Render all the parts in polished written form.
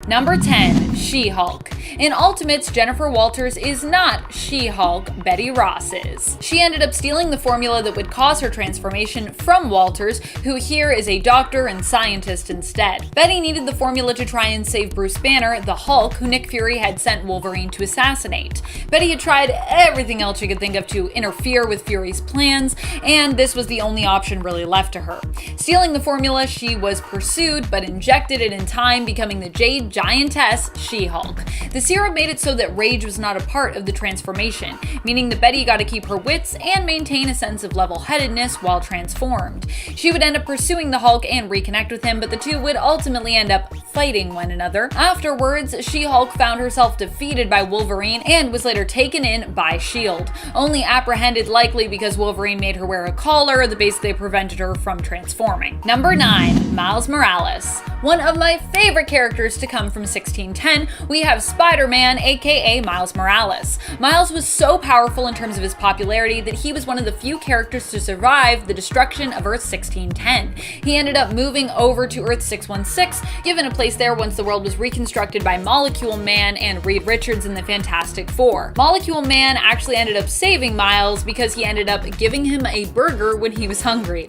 Number 10. She-Hulk. In Ultimates, Jennifer Walters is not She-Hulk, Betty Ross is. She ended up stealing the formula that would cause her transformation from Walters, who here is a doctor and scientist instead. Betty needed the formula to try and save Bruce Banner, the Hulk, who Nick Fury had sent Wolverine to assassinate. Betty had tried everything else she could think of to interfere with Fury's plans, and this was the only option really left to her. Stealing the formula, she was pursued, but injected it in time, becoming the Jade Giantess She-Hulk. The serum made it so that rage was not a part of the transformation, meaning that Betty got to keep her wits and maintain a sense of level-headedness while transformed. She would end up pursuing the Hulk and reconnect with him, but the two would ultimately end up fighting one another. Afterwards, She-Hulk found herself defeated by Wolverine and was later taken in by S.H.I.E.L.D., only apprehended likely because Wolverine made her wear a collar that basically prevented her from transforming. Number 9. Miles Morales. One of my favorite characters to come from 1610, we have Spider-Man, aka Miles Morales. Miles was so powerful in terms of his popularity that he was one of the few characters to survive the destruction of Earth 1610. He ended up moving over to Earth 616, given a place there once the world was reconstructed by Molecule Man and Reed Richards in the Fantastic Four. Molecule Man actually ended up saving Miles because he ended up giving him a burger when he was hungry.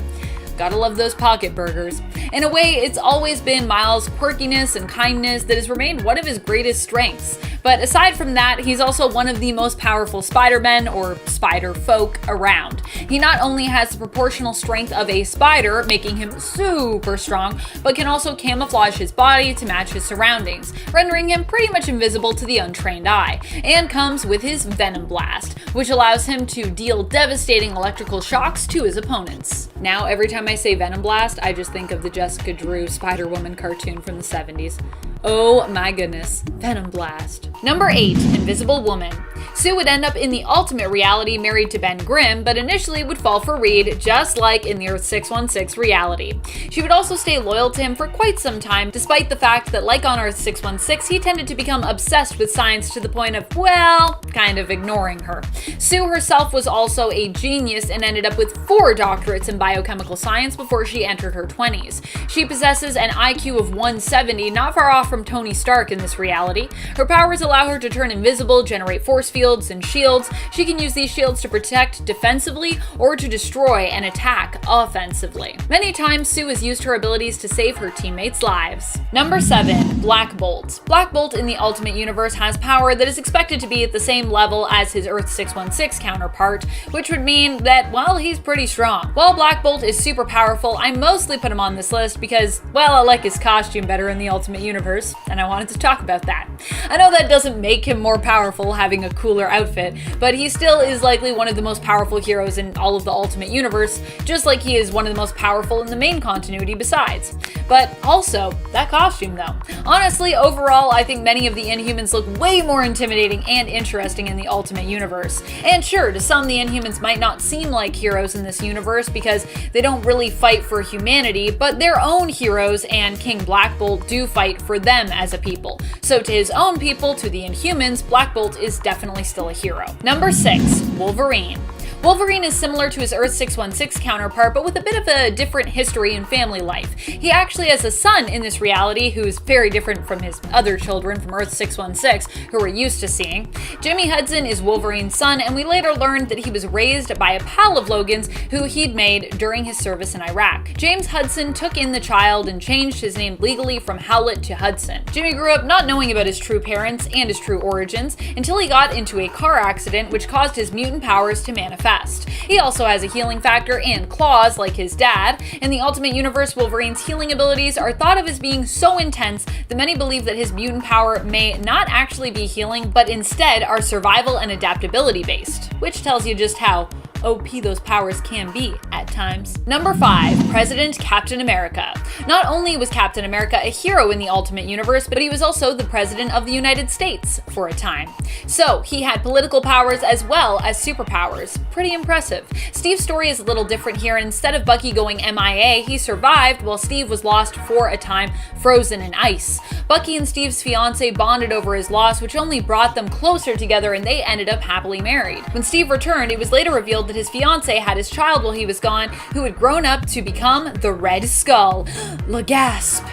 Gotta love those pocket burgers. In a way, it's always been Miles' quirkiness and kindness that has remained one of his greatest strengths. But aside from that, he's also one of the most powerful Spider-Men, or Spider-Folk, around. He not only has the proportional strength of a spider, making him super strong, but can also camouflage his body to match his surroundings, rendering him pretty much invisible to the untrained eye, and comes with his Venom Blast, which allows him to deal devastating electrical shocks to his opponents. Now, every time I say Venom Blast, I just think of the Jessica Drew Spider-Woman cartoon from the 70s. Oh my goodness, Venom Blast. Number 8. Invisible Woman. Sue would end up in the ultimate reality married to Ben Grimm, but initially would fall for Reed, just like in the Earth 616 reality. She would also stay loyal to him for quite some time, despite the fact that, like on Earth 616, he tended to become obsessed with science to the point of, well, kind of ignoring her. Sue herself was also a genius and ended up with 4 doctorates in biochemical science before she entered her 20s. She possesses an IQ of 170, not far off from Tony Stark in this reality. Her powers allow her to turn invisible, generate force fields, and shields. She can use these shields to protect defensively or to destroy and attack offensively. Many times, Sue has used her abilities to save her teammates' lives. Number 7. Black Bolt. Black Bolt in the Ultimate Universe has power that is expected to be at the same level as his Earth 616 counterpart, which would mean that, well, he's pretty strong. While Black Bolt is super powerful, I mostly put him on this list because, well, I like his costume better in the Ultimate Universe, and I wanted to talk about that. I know that doesn't make him more powerful having a cooler outfit, but he still is likely one of the most powerful heroes in all of the Ultimate Universe, just like he is one of the most powerful in the main continuity besides. But also, that costume though. Honestly, overall, I think many of the Inhumans look way more intimidating and interesting in the Ultimate Universe. And sure, to some the Inhumans might not seem like heroes in this universe because they don't really fight for humanity, but their own heroes and King Black Bolt do fight for them as a people. So to his own people, to the Inhumans, Black Bolt is definitely still a hero. Number 6. Wolverine. Wolverine is similar to his Earth 616 counterpart, but with a bit of a different history and family life. He actually has a son in this reality who's very different from his other children from Earth 616, who we're used to seeing. Jimmy Hudson is Wolverine's son, and we later learned that he was raised by a pal of Logan's who he'd made during his service in Iraq. James Hudson took in the child and changed his name legally from Howlett to Hudson. Jimmy grew up not knowing about his true parents and his true origins until he got into a car accident which caused his mutant powers to manifest. He also has a healing factor and claws like his dad. In the Ultimate Universe, Wolverine's healing abilities are thought of as being so intense that many believe that his mutant power may not actually be healing, but instead are survival and adaptability based, which tells you just how OP those powers can be at times. Number 5. President Captain America. Not only was Captain America a hero in the Ultimate Universe, but he was also the President of the United States for a time. So he had political powers as well as superpowers. Pretty impressive. Steve's story is a little different here. Instead of Bucky going MIA, he survived while Steve was lost for a time, frozen in ice. Bucky and Steve's fiance bonded over his loss, which only brought them closer together, and they ended up happily married. When Steve returned, it was later revealed that his fiance had his child while he was gone, who had grown up to become the Red Skull. Le gasp!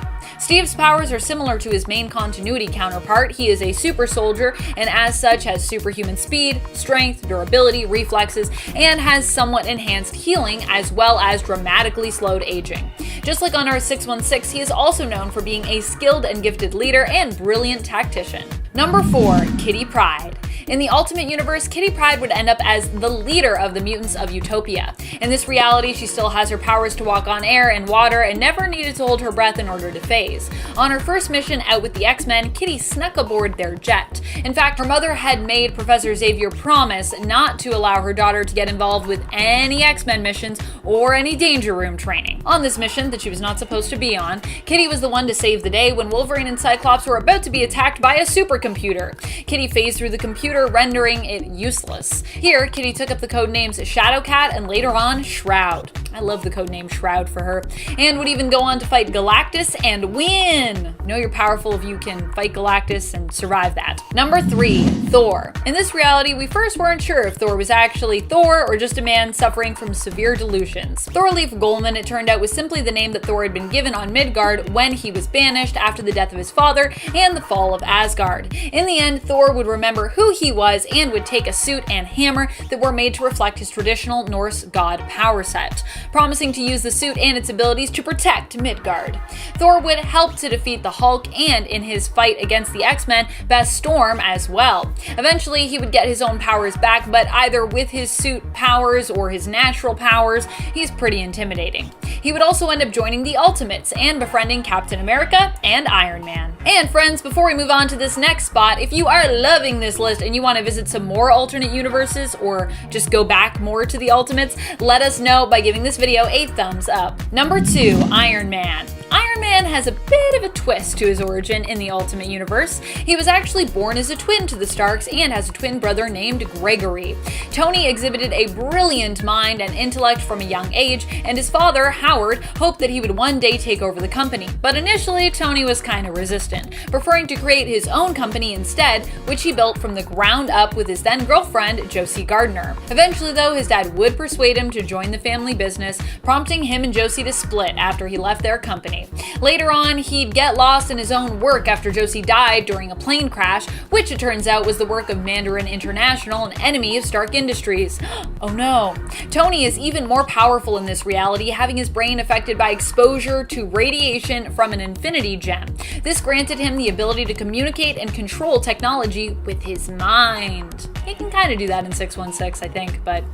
Steve's powers are similar to his main continuity counterpart. He is a super soldier and as such has superhuman speed, strength, durability, reflexes, and has somewhat enhanced healing as well as dramatically slowed aging. Just like on our 616, he is also known for being a skilled and gifted leader and brilliant tactician. Number 4. Kitty Pryde. In the Ultimate Universe, Kitty Pryde would end up as the leader of the mutants of Utopia. In this reality, she still has her powers to walk on air and water and never needed to hold her breath in order to phase. On her first mission out with the X-Men, Kitty snuck aboard their jet. In fact, her mother had made Professor Xavier promise not to allow her daughter to get involved with any X-Men missions or any Danger Room training. On this mission that she was not supposed to be on, Kitty was the one to save the day when Wolverine and Cyclops were about to be attacked by a supercomputer. Kitty phased through the computer, rendering it useless. Here, Kitty took up the codenames Shadowcat and later on Shroud. I love the codename Shroud for her, and would even go on to fight Galactus and win! Know you're powerful if you can fight Galactus and survive that. Number 3. Thor. In this reality, we first weren't sure if Thor was actually Thor or just a man suffering from severe delusions. Thorleif Golman, it turned out, was simply the name that Thor had been given on Midgard when he was banished after the death of his father and the fall of Asgard. In the end, Thor would remember who he was and would take a suit and hammer that were made to reflect his traditional Norse god power set, promising to use the suit and its abilities to protect Midgard. Thor would help to defeat the Hulk and, in his fight against the X-Men, Best Storm as well. Eventually, he would get his own powers back, but either with his suit powers or his natural powers, he's pretty intimidating. He would also end up joining the Ultimates and befriending Captain America and Iron Man. And friends, before we move on to this next spot, if you are loving this list and you want to visit some more alternate universes or just go back more to the Ultimates, let us know by giving this video a thumbs up. Number 2. Iron Man. Iron Man has a bit of a twist to his origin in the Ultimate Universe. He was actually born as a twin to the Starks and has a twin brother named Gregory. Tony exhibited a brilliant mind and intellect from a young age, and his father, Howard, hoped that he would one day take over the company. But initially, Tony was kinda resistant, preferring to create his own company instead, which he built from the ground up with his then girlfriend, Josie Gardner. Eventually though, his dad would persuade him to join the family business, prompting him and Josie to split after he left their company. Later on, he'd get lost in his own work after Josie died during a plane crash, which it turns out was the work of Mandarin International, an enemy of Stark Industries. Oh no. Tony is even more powerful in this reality, having his brain affected by exposure to radiation from an infinity gem. This granted him the ability to communicate and control technology with his mind. He can kind of do that in 616, I think, but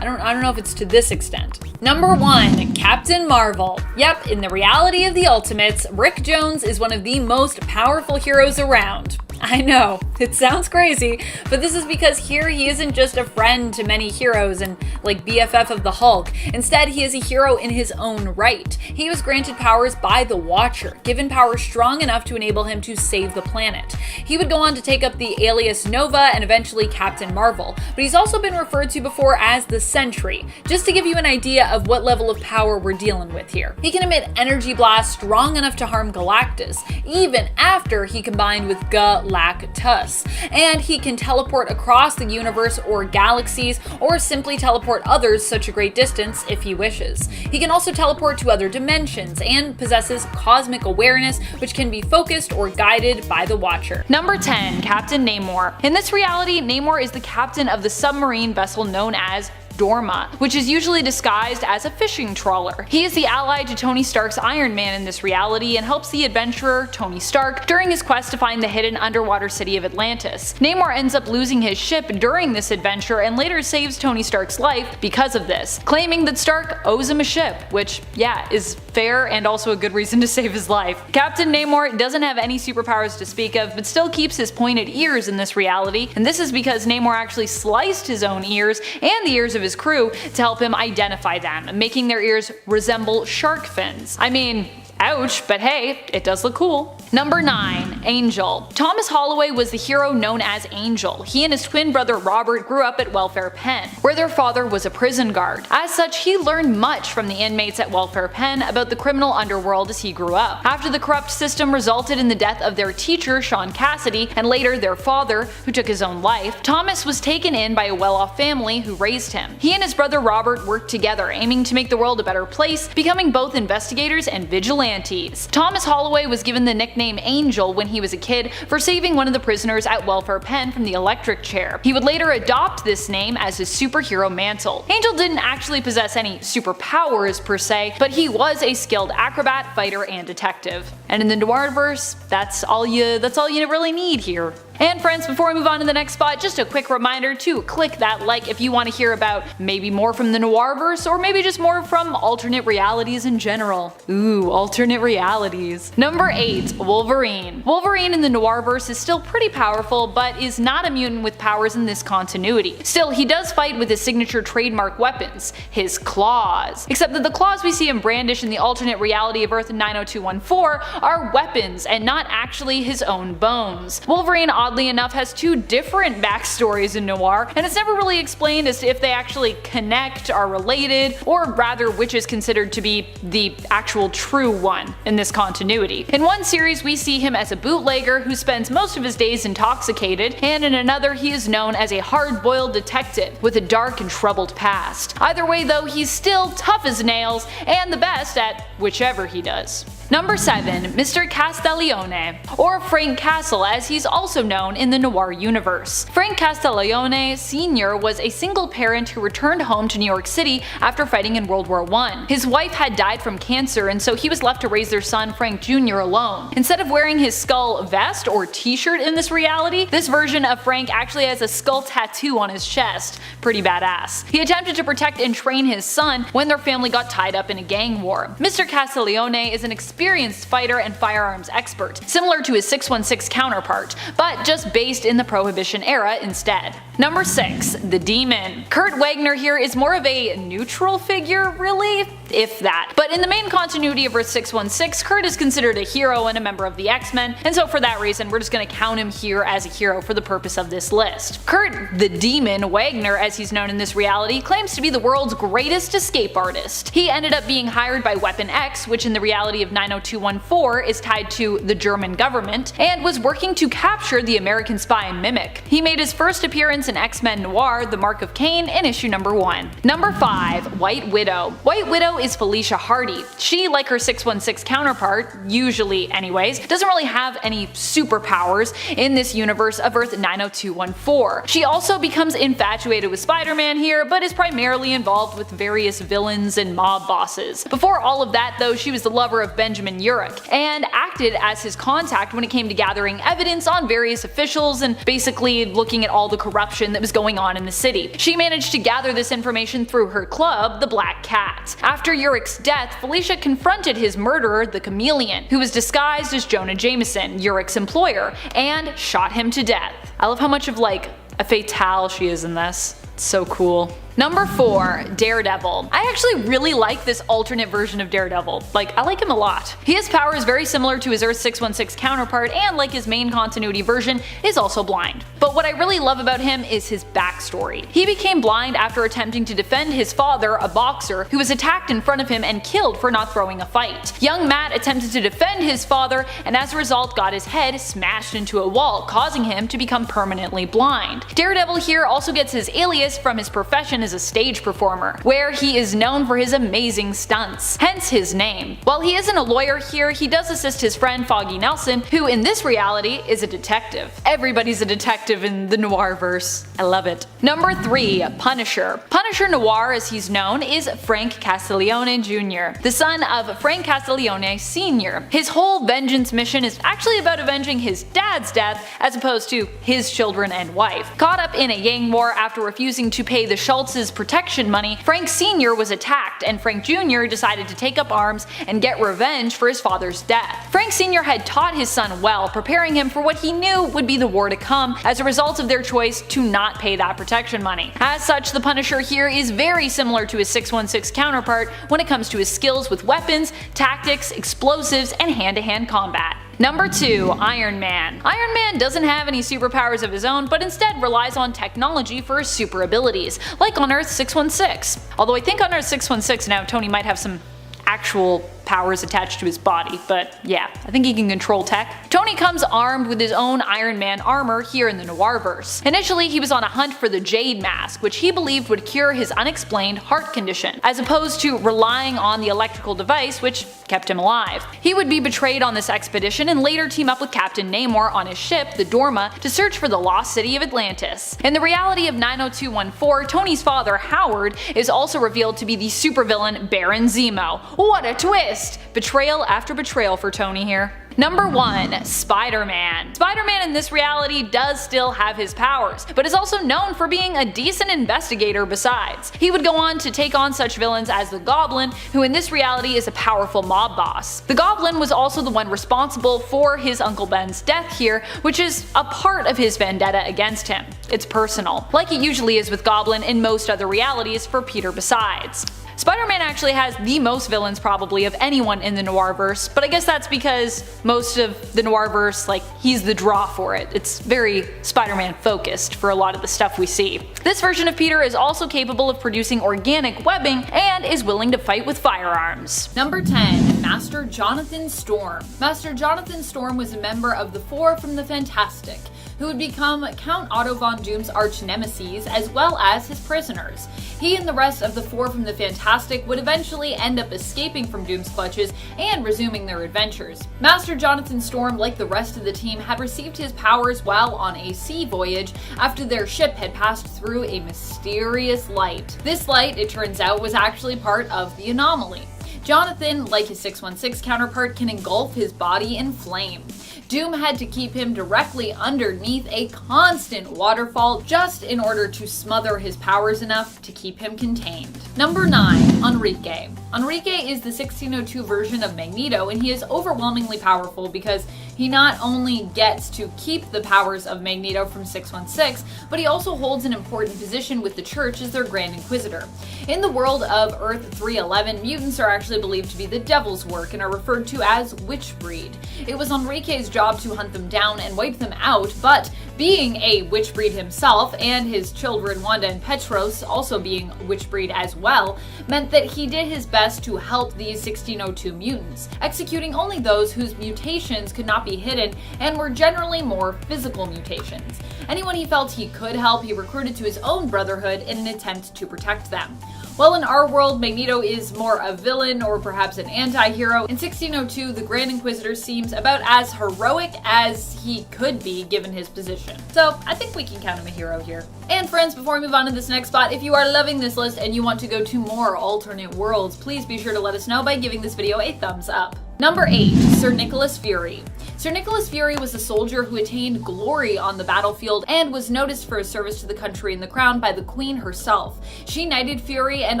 I don't know if it's to this extent. Number 1. Captain Marvel. Yep, in the reality of the Ultimates, Rick Jones is one of the most powerful heroes around. I know, it sounds crazy, but this is because here he isn't just a friend to many heroes and like BFF of the Hulk. Instead, he is a hero in his own right. He was granted powers by the Watcher, given powers strong enough to enable him to save the planet. He would go on to take up the alias Nova and eventually Captain Marvel, but he's also been referred to before as the Sentry, just to give you an idea of what level of power we're dealing with here. He can emit energy blasts strong enough to harm Galactus, even after he combined with Galactus, and he can teleport across the universe or galaxies, or simply teleport others such a great distance if he wishes. He can also teleport to other dimensions and possesses cosmic awareness, which can be focused or guided by the Watcher. Number 10. Captain Namor. In this reality, Namor is the captain of the submarine vessel known as Dorma, which is usually disguised as a fishing trawler. He is the ally to Tony Stark's Iron Man in this reality and helps the adventurer Tony Stark during his quest to find the hidden underwater city of Atlantis. Namor ends up losing his ship during this adventure and later saves Tony Stark's life because of this, claiming that Stark owes him a ship, which, yeah, is fair and also a good reason to save his life. Captain Namor doesn't have any superpowers to speak of, but still keeps his pointed ears in this reality, and this is because Namor actually sliced his own ears and the ears of his crew to help him identify them, making their ears resemble shark fins. I mean, ouch, but hey, it does look cool. Number 9. Angel. Thomas Holloway was the hero known as Angel. He and his twin brother Robert grew up at Welfare Pen, where their father was a prison guard. As such, he learned much from the inmates at Welfare Pen about the criminal underworld as he grew up. After the corrupt system resulted in the death of their teacher, Sean Cassidy, and later their father, who took his own life, Thomas was taken in by a well-off family who raised him. He and his brother Robert worked together, aiming to make the world a better place, becoming both investigators and vigilantes. Thomas Holloway was given the nickname Angel when he was a kid for saving one of the prisoners at Welfare Pen from the electric chair. He would later adopt this name as his superhero mantle. Angel didn't actually possess any superpowers per se, but he was a skilled acrobat, fighter, and detective. And in the Noirverse, that's all you really need here. And friends, before we move on to the next spot, just a quick reminder to click that like if you want to hear about maybe more from the Noirverse, or maybe just more from alternate realities in general. Ooh, alternate realities. Number 8. Wolverine. Wolverine in the Noirverse is still pretty powerful, but is not a mutant with powers in this continuity. Still, he does fight with his signature trademark weapons, his claws. Except that the claws we see him brandish in the alternate reality of Earth 90214 are weapons and not actually his own bones. Wolverine, oddly enough, has two different backstories in Noir, and it's never really explained as to if they actually connect, are related, or rather which is considered to be the actual true one in this continuity. In one series we see him as a bootlegger who spends most of his days intoxicated, and in another he is known as a hard-boiled detective with a dark and troubled past. Either way though, he's still tough as nails and the best at whichever he does. Number 7. Mr. Castiglione, or Frank Castle as he's also known in the Noir universe. Frank Castiglione Sr. was a single parent who returned home to New York City after fighting in World War I. His wife had died from cancer, and so he was left to raise their son Frank Jr. alone. Instead of wearing his skull vest or t-shirt in this reality, this version of Frank actually has a skull tattoo on his chest. Pretty badass. He attempted to protect and train his son when their family got tied up in a gang war. Mr. Castiglione is an experienced fighter and firearms expert, similar to his 616 counterpart, but just based in the Prohibition era instead. Number 6. The Demon. Kurt Wagner here is more of a neutral figure, really, if that. But in the main continuity of Earth 616, Kurt is considered a hero and a member of the X-Men, and so for that reason we're just gonna count him here as a hero for the purpose of this list. Kurt the Demon Wagner, as he's known in this reality, claims to be the world's greatest escape artist. He ended up being hired by Weapon X, which in the reality of 90214 is tied to the German government, and was working to capture the American spy Mimic. He made his first appearance in X-Men Noir: The Mark of Cain in issue number 1. Number 5. White Widow. White Widow is Felicia Hardy. She, like her 616 counterpart, usually anyways, doesn't really have any superpowers in this universe of Earth 90214. She also becomes infatuated with Spider-Man here, but is primarily involved with various villains and mob bosses. Before all of that though, she was the lover of Benjamin Urich, and acted as his contact when it came to gathering evidence on various officials and basically looking at all the corruption that was going on in the city. She managed to gather this information through her club, the Black Cat. After Urich's death, Felicia confronted his murderer, the Chameleon, who was disguised as Jonah Jameson, Urich's employer, and shot him to death. I love how much of like a fatale she is in this. It's so cool. Number 4. Daredevil. I actually really like this alternate version of Daredevil. I like him a lot. His power is very similar to his Earth 616 counterpart, and like his main continuity version, is also blind. But what I really love about him is his backstory. He became blind after attempting to defend his father, a boxer, who was attacked in front of him and killed for not throwing a fight. Young Matt attempted to defend his father, and as a result got his head smashed into a wall, causing him to become permanently blind. Daredevil here also gets his alias from his profession as a stage performer, where he is known for his amazing stunts, hence his name. While he isn't a lawyer here, he does assist his friend Foggy Nelson, who in this reality is a detective. Everybody's a detective in the Noirverse. I love it. Number 3. Punisher. Punisher Noir, as he's known, is Frank Castiglione Jr., the son of Frank Castiglione Sr. His whole vengeance mission is actually about avenging his dad's death as opposed to his children and wife. Caught up in a gang war after refusing to pay the Schultz's protection money, Frank Sr. was attacked, and Frank Jr. decided to take up arms and get revenge for his father's death. Frank Sr. had taught his son well, preparing him for what he knew would be the war to come as a result of their choice to not pay that protection money. As such, the Punisher here is very similar to his 616 counterpart when it comes to his skills with weapons, tactics, explosives, and hand-to-hand combat. Number 2. Iron Man. Iron Man doesn't have any superpowers of his own, but instead relies on technology for his super abilities, like on Earth 616. Although I think on Earth 616 now Tony might have some actual powers attached to his body, but yeah, I think he can control tech. Tony comes armed with his own Iron Man armor here in the Noirverse. Initially, he was on a hunt for the Jade Mask, which he believed would cure his unexplained heart condition, as opposed to relying on the electrical device which kept him alive. He would be betrayed on this expedition and later team up with Captain Namor on his ship, the Dorma, to search for the lost city of Atlantis. In the reality of 90214, Tony's father, Howard, is also revealed to be the supervillain Baron Zemo. What a twist! Betrayal after betrayal for Tony here. Number 1. Spider-Man. Spider-Man in this reality does still have his powers, but is also known for being a decent investigator besides. He would go on to take on such villains as the Goblin, who in this reality is a powerful mob boss. The Goblin was also the one responsible for his Uncle Ben's death here, which is a part of his vendetta against him. It's personal, like it usually is with Goblin in most other realities for Peter besides. Spider-Man actually has the most villains probably of anyone in the Noirverse, but I guess that's because most of the Noirverse, like, he's the draw for it. It's very Spider-Man focused for a lot of the stuff we see. This version of Peter is also capable of producing organic webbing and is willing to fight with firearms. Number 10. Master Jonathan Storm. Master Jonathan Storm was a member of the Four from the Fantastic, who would become Count Otto von Doom's arch-nemesis as well as his prisoners. He and the rest of the Four from the Fantastic would eventually end up escaping from Doom's clutches and resuming their adventures. Master Jonathan Storm, like the rest of the team, had received his powers while on a sea voyage after their ship had passed through a mysterious light. This light, it turns out, was actually part of the anomaly. Jonathan, like his 616 counterpart, can engulf his body in flame. Doom had to keep him directly underneath a constant waterfall just in order to smother his powers enough to keep him contained. Number 9. Enrique. Enrique is the 1602 version of Magneto, and he is overwhelmingly powerful because he not only gets to keep the powers of Magneto from 616, but he also holds an important position with the Church as their Grand Inquisitor. In the world of Earth 311, mutants are actually believed to be the devil's work and are referred to as witch breed. It was Enrique's job to hunt them down and wipe them out, but being a witch breed himself, and his children Wanda and Petros also being witch breed as well, meant that he did his best to help these 1602 mutants, executing only those whose mutations could not be hidden and were generally more physical mutations. Anyone he felt he could help, he recruited to his own brotherhood in an attempt to protect them. While in our world, Magneto is more a villain or perhaps an anti-hero, in 1602 the Grand Inquisitor seems about as heroic as he could be given his position. So I think we can count him a hero here. And friends, before we move on to this next spot, if you are loving this list and you want to go to more alternate worlds, please be sure to let us know by giving this video a thumbs up. Number 8. Sir Nicholas Fury. Sir Nicholas Fury was a soldier who attained glory on the battlefield and was noticed for his service to the country and the crown by the Queen herself. She knighted Fury and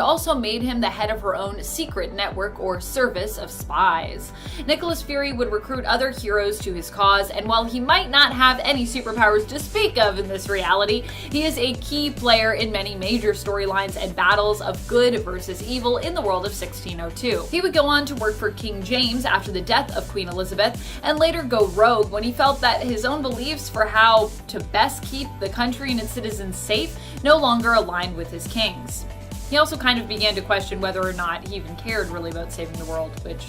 also made him the head of her own secret network or service of spies. Nicholas Fury would recruit other heroes to his cause, and while he might not have any superpowers to speak of in this reality, he is a key player in many major storylines and battles of good versus evil in the world of 1602. He would go on to work for King James after the death of Queen Elizabeth, and later go rogue when he felt that his own beliefs for how to best keep the country and its citizens safe no longer aligned with his king's. He also kind of began to question whether or not he even cared really about saving the world, which,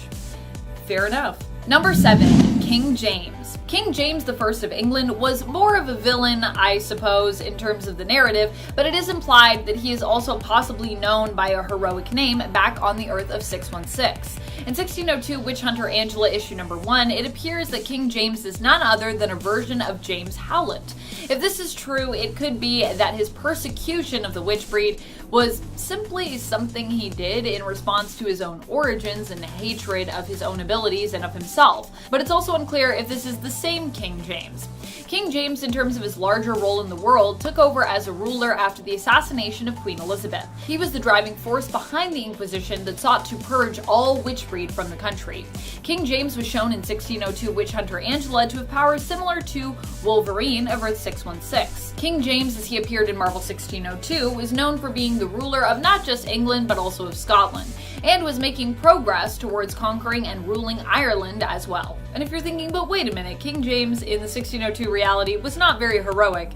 fair enough. Number 7. King James. King James I of England was more of a villain, I suppose, in terms of the narrative, but it is implied that he is also possibly known by a heroic name back on the Earth of 616. In 1602 Witch Hunter Angela issue number 1, it appears that King James is none other than a version of James Howlett. If this is true, it could be that his persecution of the witch breed was simply something he did in response to his own origins and hatred of his own abilities and of himself. But it's also unclear if this is the same King James. King James, in terms of his larger role in the world, took over as a ruler after the assassination of Queen Elizabeth. He was the driving force behind the Inquisition that sought to purge all witch breed from the country. King James was shown in 1602 Witch Hunter Angela to have powers similar to Wolverine of Earth 616. King James, as he appeared in Marvel 1602, was known for being being the ruler of not just England but also of Scotland, and was making progress towards conquering and ruling Ireland as well. And if you're thinking, but wait a minute, King James in the 1602 reality was not very heroic.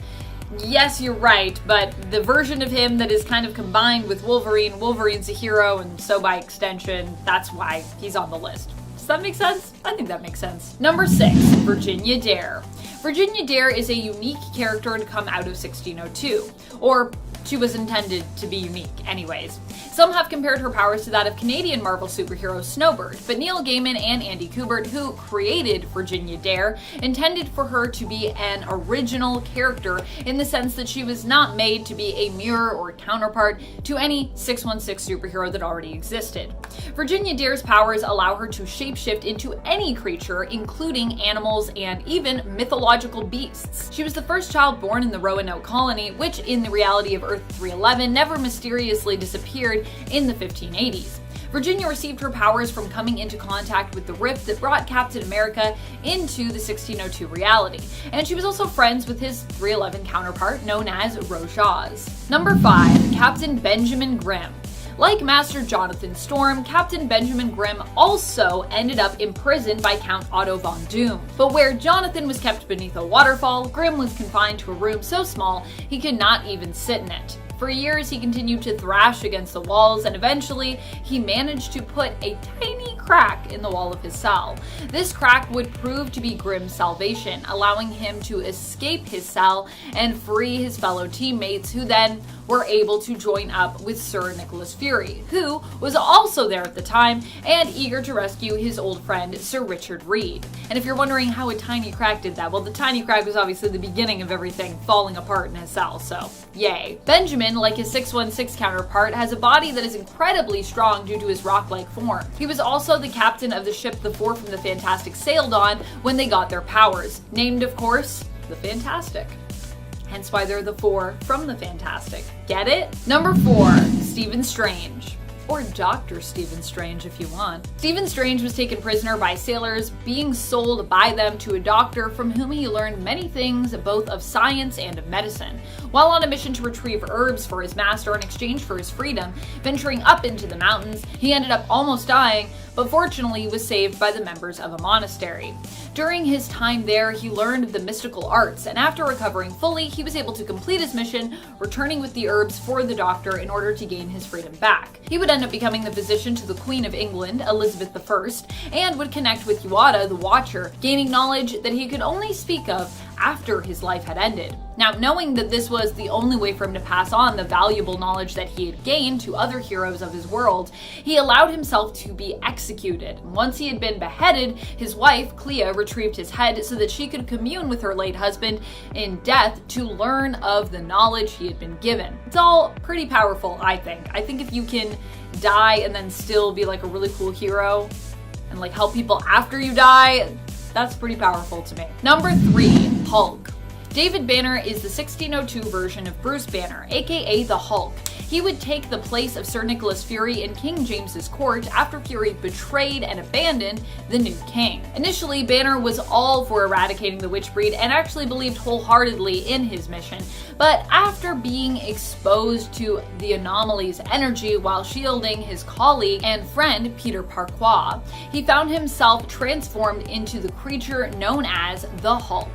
Yes, you're right, but the version of him that is kind of combined with Wolverine, Wolverine's a hero, and so by extension, that's why he's on the list. Does that make sense? I think that makes sense. Number 6, Virginia Dare. Virginia Dare is a unique character to come out of 1602, or she was intended to be unique anyways. Some have compared her powers to that of Canadian Marvel superhero Snowbird, but Neil Gaiman and Andy Kubert, who created Virginia Dare, intended for her to be an original character in the sense that she was not made to be a mirror or counterpart to any 616 superhero that already existed. Virginia Dare's powers allow her to shapeshift into any creature, including animals and even mythological beasts. She was the first child born in the Roanoke colony, which in the reality of Earth 311 never mysteriously disappeared in the 1580s. Virginia received her powers from coming into contact with the rift that brought Captain America into the 1602 reality, and she was also friends with his 311 counterpart known as Rojaz. Number 5, Captain Benjamin Grimm. Like Master Jonathan Storm, Captain Benjamin Grimm also ended up imprisoned by Count Otto von Doom. But where Jonathan was kept beneath a waterfall, Grimm was confined to a room so small he could not even sit in it. For years, he continued to thrash against the walls, and eventually, he managed to put a tiny crack in the wall of his cell. This crack would prove to be Grimm's salvation, allowing him to escape his cell and free his fellow teammates, who then were able to join up with Sir Nicholas Fury, who was also there at the time and eager to rescue his old friend Sir Richard Reed. And if you're wondering how a tiny crack did that, well, the tiny crack was obviously the beginning of everything falling apart in his cell, so yay. Benjamin, like his 616 counterpart, has a body that is incredibly strong due to his rock-like form. He was also the captain of the ship the four from the Fantastic sailed on when they got their powers, named, of course, the Fantastic. Hence why they're the four from the Fantastic. Get it? Number 4, Stephen Strange. Or Dr. Stephen Strange if you want. Stephen Strange was taken prisoner by sailors, being sold by them to a doctor from whom he learned many things both of science and of medicine. While on a mission to retrieve herbs for his master in exchange for his freedom, venturing up into the mountains, he ended up almost dying, but fortunately was saved by the members of a monastery. During his time there, he learned the mystical arts, and after recovering fully, he was able to complete his mission, returning with the herbs for the doctor in order to gain his freedom back. He would end up becoming the physician to the Queen of England, Elizabeth I, and would connect with Yuada, the Watcher, gaining knowledge that he could only speak of after his life had ended. Now, knowing that this was the only way for him to pass on the valuable knowledge that he had gained to other heroes of his world, he allowed himself to be executed. Once he had been beheaded, his wife, Clea, retrieved his head so that she could commune with her late husband in death to learn of the knowledge he had been given. It's all pretty powerful, I think. I think if you can die and then still be like a really cool hero and like help people after you die, that's pretty powerful to me. Number 3, Hulk. David Banner is the 1602 version of Bruce Banner, aka the Hulk. He would take the place of Sir Nicholas Fury in King James's court after Fury betrayed and abandoned the new king. Initially, Banner was all for eradicating the witch breed and actually believed wholeheartedly in his mission, but after being exposed to the anomaly's energy while shielding his colleague and friend Peter Parquois, he found himself transformed into the creature known as the Hulk.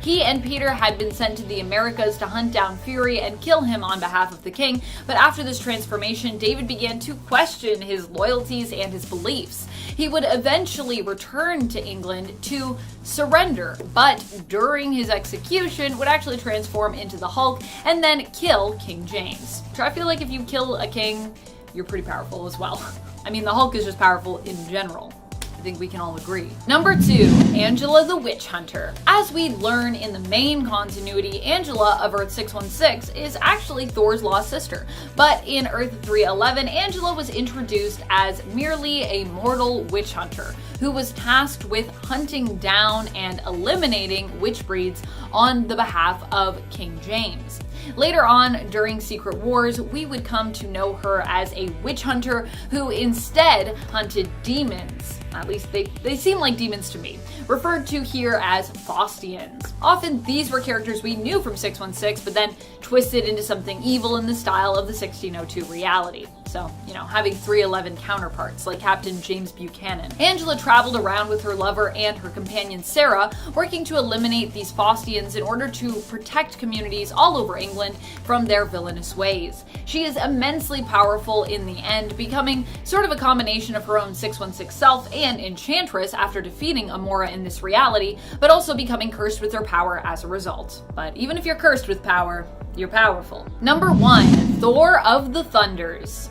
He and Peter had been sent to the Americas to hunt down Fury and kill him on behalf of the king, but after this transformation, David began to question his loyalties and his beliefs. He would eventually return to England to surrender, but during his execution would actually transform into the Hulk and then kill King James. So I feel like if you kill a king, you're pretty powerful as well. I mean, the Hulk is just powerful in general. I think we can all agree. Number 2, Angela the Witch Hunter. As we learn in the main continuity, Angela of Earth 616 is actually Thor's lost sister. But in Earth 311, Angela was introduced as merely a mortal witch hunter who was tasked with hunting down and eliminating witch breeds on the behalf of King James. Later on, during Secret Wars, we would come to know her as a witch hunter who instead hunted demons at least they seem like demons to me, referred to here as Faustians. Often these were characters we knew from 616, but then twisted into something evil in the style of the 1602 reality. So, having 311 counterparts like Captain James Buchanan. Angela traveled around with her lover and her companion Sarah, working to eliminate these Faustians in order to protect communities all over England from their villainous ways. She is immensely powerful in the end, becoming sort of a combination of her own 616 self and Enchantress after defeating Amora in this reality, but also becoming cursed with her power as a result. But even if you're cursed with power, you're powerful. Number 1, Thor of the Thunders.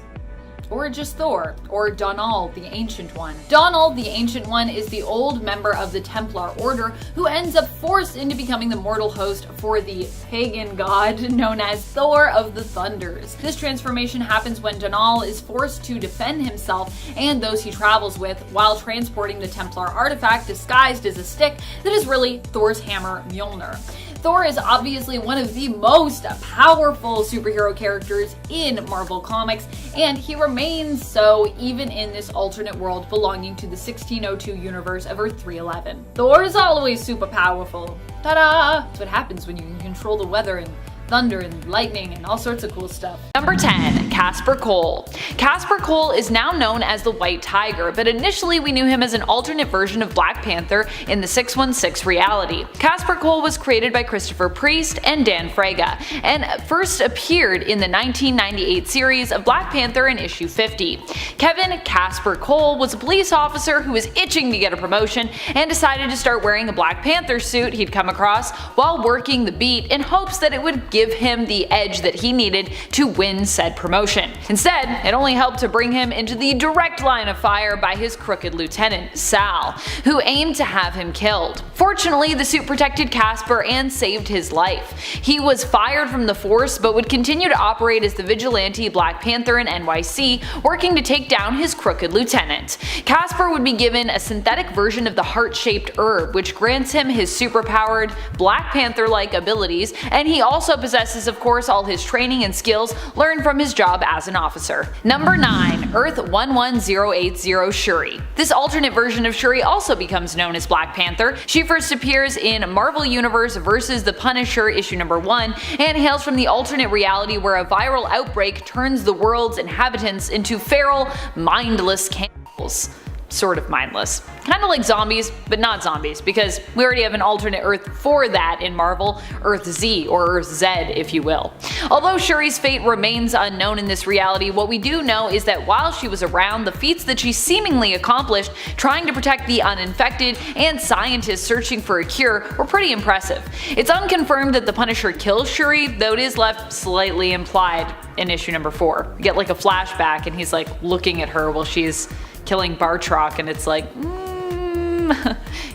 Or just Thor, or Donald the Ancient One. Donald the Ancient One is the old member of the Templar Order who ends up forced into becoming the mortal host for the pagan god known as Thor of the Thunders. This transformation happens when Donald is forced to defend himself and those he travels with while transporting the Templar artifact disguised as a stick that is really Thor's hammer Mjolnir. Thor is obviously one of the most powerful superhero characters in Marvel Comics, and he remains so even in this alternate world belonging to the 1602 universe of Earth 311. Thor is always super powerful. Ta-da! That's what happens when you can control the weather and thunder and lightning and all sorts of cool stuff. Number 10, Kasper Cole. Kasper Cole is now known as the White Tiger, but initially we knew him as an alternate version of Black Panther in the 616 reality. Kasper Cole was created by Christopher Priest and Dan Fraga, and first appeared in the 1998 series of Black Panther in issue 50. Kevin Kasper Cole was a police officer who was itching to get a promotion and decided to start wearing a Black Panther suit he'd come across while working the beat in hopes that it would give him the edge that he needed to win said promotion. Instead, it only helped to bring him into the direct line of fire by his crooked lieutenant, Sal, who aimed to have him killed. Fortunately, the suit protected Kasper and saved his life. He was fired from the force but would continue to operate as the vigilante Black Panther in NYC, working to take down his crooked lieutenant. Kasper would be given a synthetic version of the heart-shaped herb, which grants him his superpowered Black Panther-like abilities, and he also possesses, of course, all his training and skills learned from his job as an officer. Number 9, Earth 11080 Shuri. This alternate version of Shuri also becomes known as Black Panther. She first appears in Marvel Universe vs. the Punisher issue number 1 and hails from the alternate reality where a viral outbreak turns the world's inhabitants into feral, mindless cannibals. Sort of mindless. Kind of like zombies, but not zombies, because we already have an alternate Earth for that in Marvel, Earth Z, or Earth Z if you will. Although Shuri's fate remains unknown in this reality, what we do know is that while she was around, the feats that she seemingly accomplished trying to protect the uninfected and scientists searching for a cure were pretty impressive. It's unconfirmed that the Punisher kills Shuri, though it is left slightly implied in issue number 4. You get like a flashback and he's like looking at her while she's killing Bartrock, and it's like,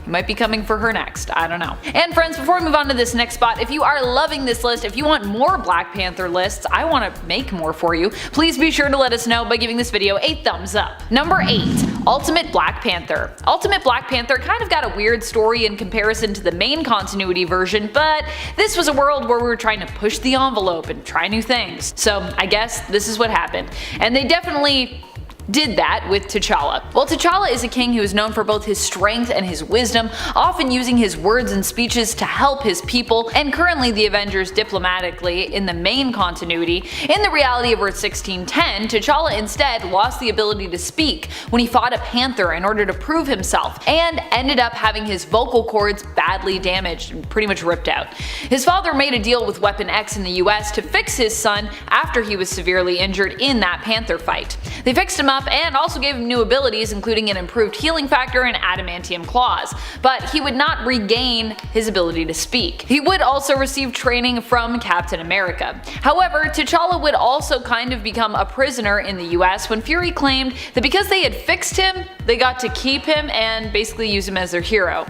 he might be coming for her next, I don't know. And friends, before we move on to this next spot, if you are loving this list, if you want more Black Panther lists, I want to make more for you, please be sure to let us know by giving this video a thumbs up. Number 8, Ultimate Black Panther. Ultimate Black Panther kind of got a weird story in comparison to the main continuity version, but this was a world where we were trying to push the envelope and try new things. So I guess this is what happened. And they definitely did that with T'Challa. Well, T'Challa is a king who is known for both his strength and his wisdom, often using his words and speeches to help his people, and currently the Avengers diplomatically in the main continuity. In the reality of Earth 1610, T'Challa instead lost the ability to speak when he fought a panther in order to prove himself, and ended up having his vocal cords badly damaged and pretty much ripped out. His father made a deal with Weapon X in the US to fix his son after he was severely injured in that panther fight. They fixed him up and also gave him new abilities, including an improved healing factor and adamantium claws, but he would not regain his ability to speak. He would also receive training from Captain America. However, T'Challa would also kind of become a prisoner in the US when Fury claimed that because they had fixed him, they got to keep him and basically use him as their hero.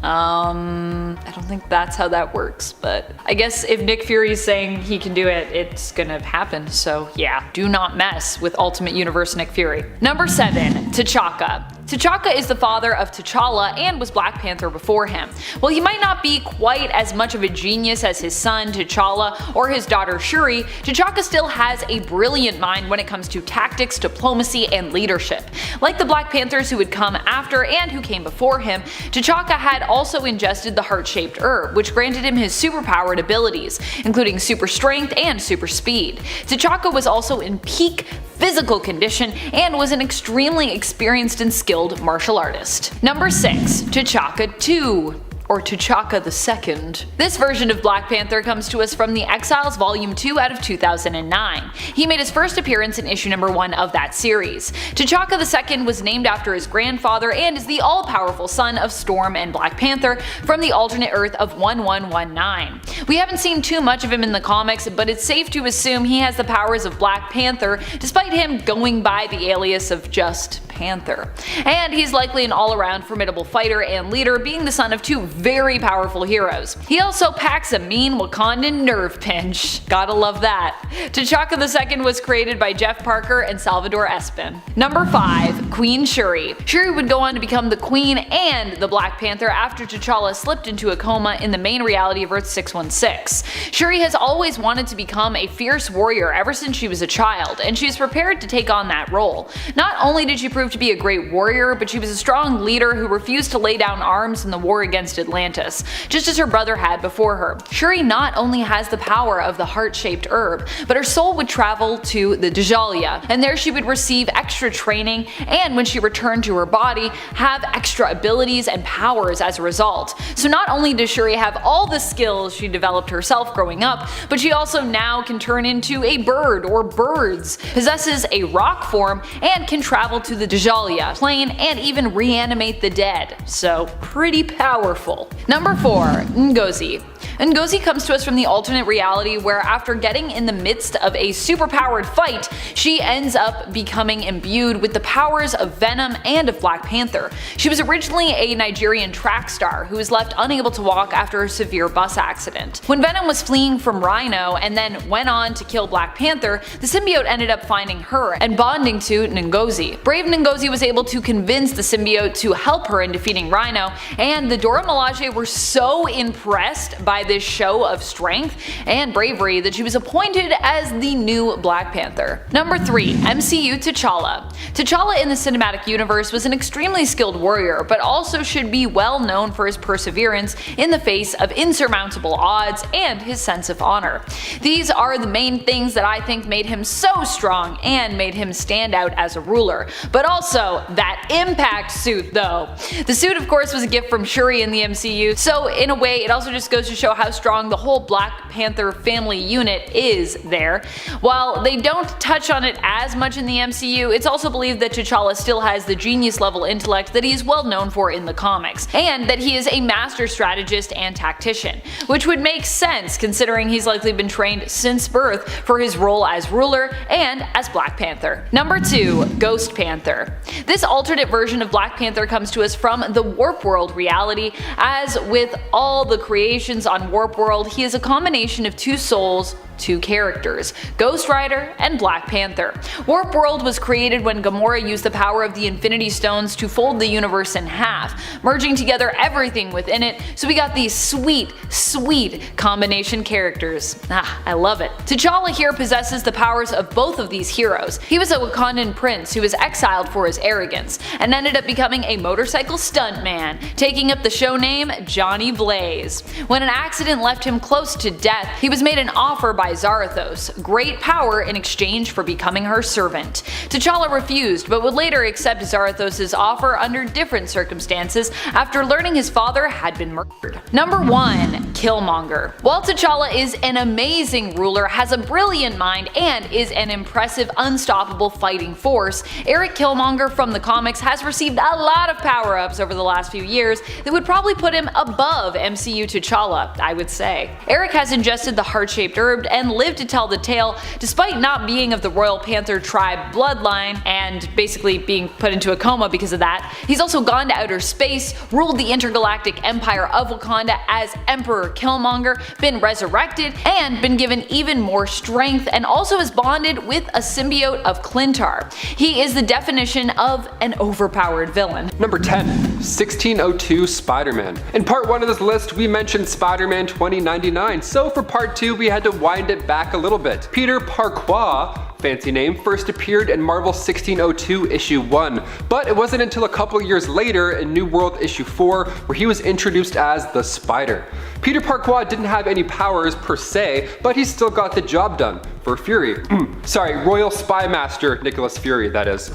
I don't think that's how that works, but I guess if Nick Fury's saying he can do it, it's gonna happen, so yeah. Do not mess with Ultimate Universe Nick Fury. Number 7, T'Chaka. T'Chaka is the father of T'Challa and was Black Panther before him. While he might not be quite as much of a genius as his son T'Challa or his daughter Shuri, T'Chaka still has a brilliant mind when it comes to tactics, diplomacy, and leadership. Like the Black Panthers who would come after and who came before him, T'Chaka had also ingested the heart-shaped herb, which granted him his superpowered abilities, including super strength and super speed. T'Chaka was also in peak physical condition and was an extremely experienced and skilled martial artist. Number 6. T'Chaka 2. Or T'Chaka II. This version of Black Panther comes to us from the Exiles Volume 2 out of 2009. He made his first appearance in issue number 1 of that series. T'Chaka II was named after his grandfather and is the all-powerful son of Storm and Black Panther from the alternate Earth of 1119. We haven't seen too much of him in the comics, but it's safe to assume he has the powers of Black Panther, despite him going by the alias of just Panther. And he's likely an all-around formidable fighter and leader, being the son of two very powerful heroes. He also packs a mean Wakandan nerve pinch. Gotta love that. T'Chaka II was created by Jeff Parker and Salvador Espin. Number 5. Queen Shuri. Shuri would go on to become the Queen and the Black Panther after T'Challa slipped into a coma in the main reality of Earth 616. Shuri has always wanted to become a fierce warrior ever since she was a child, and she was prepared to take on that role. Not only did she prove to be a great warrior, but she was a strong leader who refused to lay down arms in the war against Atlantis, just as her brother had before her. Shuri not only has the power of the heart-shaped herb, but her soul would travel to the Djalia, and there she would receive extra training, and when she returned to her body, have extra abilities and powers as a result. So not only does Shuri have all the skills she developed herself growing up, but she also now can turn into a bird or birds, possesses a rock form, and can travel to the Djalia plane and even reanimate the dead. So pretty powerful. Number 4. Ngozi. Ngozi comes to us from the alternate reality where after getting in the midst of a superpowered fight, she ends up becoming imbued with the powers of Venom and of Black Panther. She was originally a Nigerian track star who was left unable to walk after a severe bus accident. When Venom was fleeing from Rhino and then went on to kill Black Panther, the symbiote ended up finding her and bonding to Ngozi. Brave Ngozi was able to convince the symbiote to help her in defeating Rhino, and the Dora Milaje were so impressed by this show of strength and bravery that she was appointed as the new Black Panther. Number 3. MCU T'Challa. T'Challa in the cinematic universe was an extremely skilled warrior, but also should be well known for his perseverance in the face of insurmountable odds and his sense of honor. These are the main things that I think made him so strong and made him stand out as a ruler. But also, that impact suit though. The suit of course was a gift from Shuri in the MCU, so in a way it also just goes to show how strong the whole Black Panther family unit is there. While they don't touch on it as much in the MCU, it's also believed that T'Challa still has the genius level intellect that he is well known for in the comics, and that he is a master strategist and tactician, which would make sense considering he's likely been trained since birth for his role as ruler and as Black Panther. Number 2. Ghost Panther. This alternate version of Black Panther comes to us from the Warp World reality. As with all the creations on Warp World, he is a combination of two souls, two characters, Ghost Rider and Black Panther. Warp World was created when Gamora used the power of the Infinity Stones to fold the universe in half, merging together everything within it, so we got these sweet combination characters. I love it. T'Challa here possesses the powers of both of these heroes. He was a Wakandan prince who was exiled for his arrogance, and ended up becoming a motorcycle stuntman, taking up the show name Johnny Blaze. When an accident left him close to death, he was made an offer by Zarathos, great power in exchange for becoming her servant. T'Challa refused, but would later accept Zarathos' offer under different circumstances after learning his father had been murdered. Number 1. Killmonger. While T'Challa is an amazing ruler, has a brilliant mind, and is an impressive, unstoppable fighting force, Eric Killmonger from the comics has received a lot of power-ups over the last few years that would probably put him above MCU T'Challa, I would say. Eric has ingested the heart-shaped herb and lived to tell the tale despite not being of the Royal Panther tribe bloodline and basically being put into a coma because of that. He's also gone to outer space, ruled the intergalactic empire of Wakanda as Emperor Emperor Killmonger, been resurrected, and been given even more strength, and also is bonded with a symbiote of Clintar. He is the definition of an overpowered villain. Number 10. 1602 Spider-Man. In part 1 of this list, we mentioned Spider-Man 2099, so for part 2 we had to wind it back a little bit. Peter Parquois, fancy name, first appeared in Marvel 1602 issue 1, but it wasn't until a couple years later in New World issue 4 where he was introduced as the Spider. Peter Parquois didn't have any powers per se, but he still got the job done for Fury. Sorry, Royal Spy Master Nicholas Fury, that is.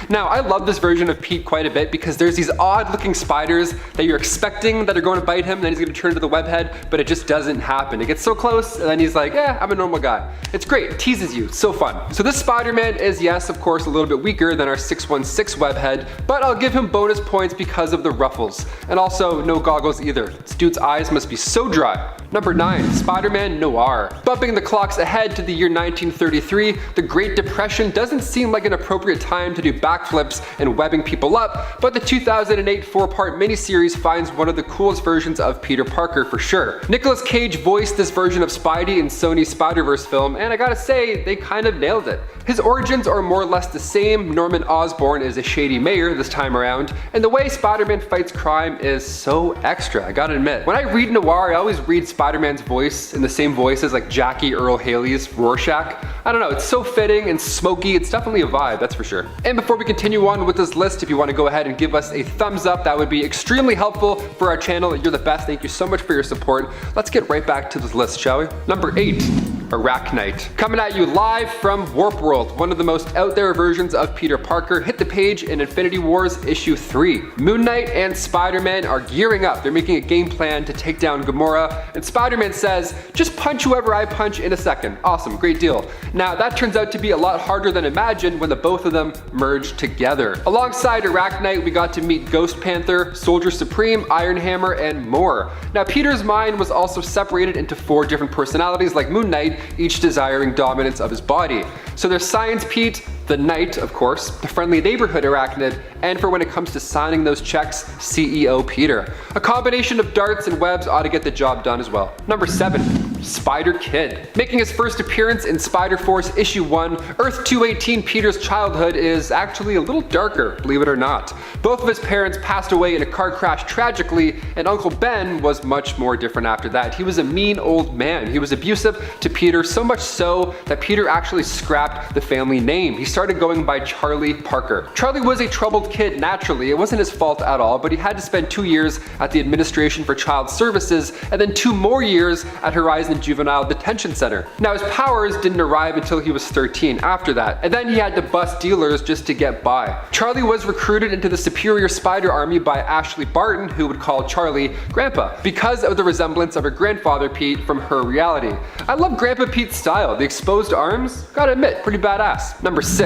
Now, I love this version of Pete quite a bit because there's these odd looking spiders that you're expecting that are going to bite him, and then he's going to turn into the webhead, but it just doesn't happen. It gets so close, and then he's like, I'm a normal guy. It's great, it teases you, so fun. So this Spider-Man is, yes, of course, a little bit weaker than our 616 webhead, but I'll give him bonus points because of the ruffles. And also, no goggles either. This dude's eyes must be so dry. Number 9, Spider-Man Noir. Bumping the clocks ahead to the year 1933, the Great Depression doesn't seem like an appropriate time to do backflips and webbing people up, but the 2008 4-part miniseries finds one of the coolest versions of Peter Parker for sure. Nicolas Cage voiced this version of Spidey in Sony's Spider-Verse film, and I gotta say, they kind of nailed it. His origins are more or less the same. Norman Osborn is a shady mayor this time around, and the way Spider-Man fights crime is so extra, I gotta admit. When I read Noir, I always read Spider-Man's voice in the same voice as like Jackie Earle Haley's Rorschach. I don't know, it's so fitting and smoky, it's definitely a vibe, that's for sure. And before we continue on with this list, if you want to go ahead and give us a thumbs up, that would be extremely helpful for our channel. You're the best, thank you so much for your support. Let's get right back to this list, shall we? Number 8. Arachnite. Coming at you live from Warp World, one of the most out there versions of Peter Parker hit the page in Infinity Wars issue 3. Moon Knight and Spider-Man are gearing up. They're making a game plan to take down Gamora, and Spider-Man says, just punch whoever I punch in a second. Awesome, great deal. Now that turns out to be a lot harder than imagined when the both of them merge together. Alongside Arachnite, we got to meet Ghost Panther, Soldier Supreme, Iron Hammer, and more. Now Peter's mind was also separated into 4 different personalities like Moon Knight, each desiring dominance of his body. So there's Science Pete, the Knight, of course, the friendly neighborhood Arachnid, and for when it comes to signing those checks, CEO Peter. A combination of darts and webs ought to get the job done as well. Number 7. Spider Kid. Making his first appearance in Spider-Force issue 1, Earth 218 Peter's childhood is actually a little darker, believe it or not. Both of his parents passed away in a car crash tragically, and Uncle Ben was much more different after that. He was a mean old man. He was abusive to Peter, so much so that Peter actually scrapped the family name. He started going by Charlie Parker. Charlie was a troubled kid naturally. It wasn't his fault at all, but he had to spend 2 years at the Administration for Child Services and then 2 more years at Horizon Juvenile Detention Center. Now his powers didn't arrive until he was 13 after that, and then he had to bust dealers just to get by. Charlie was recruited into the Superior Spider Army by Ashley Barton, who would call Charlie Grandpa, because of the resemblance of her grandfather Pete from her reality. I love Grandpa Pete's style. The exposed arms, gotta admit, pretty badass. Number 6.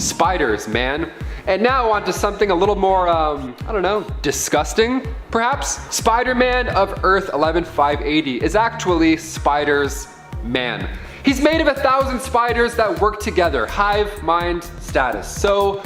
Spiders, man. And now on to something a little more, I don't know, disgusting, perhaps? Spider-Man of Earth 11580 is actually Spider's man. He's made of 1,000 spiders that work together. Hive mind status. So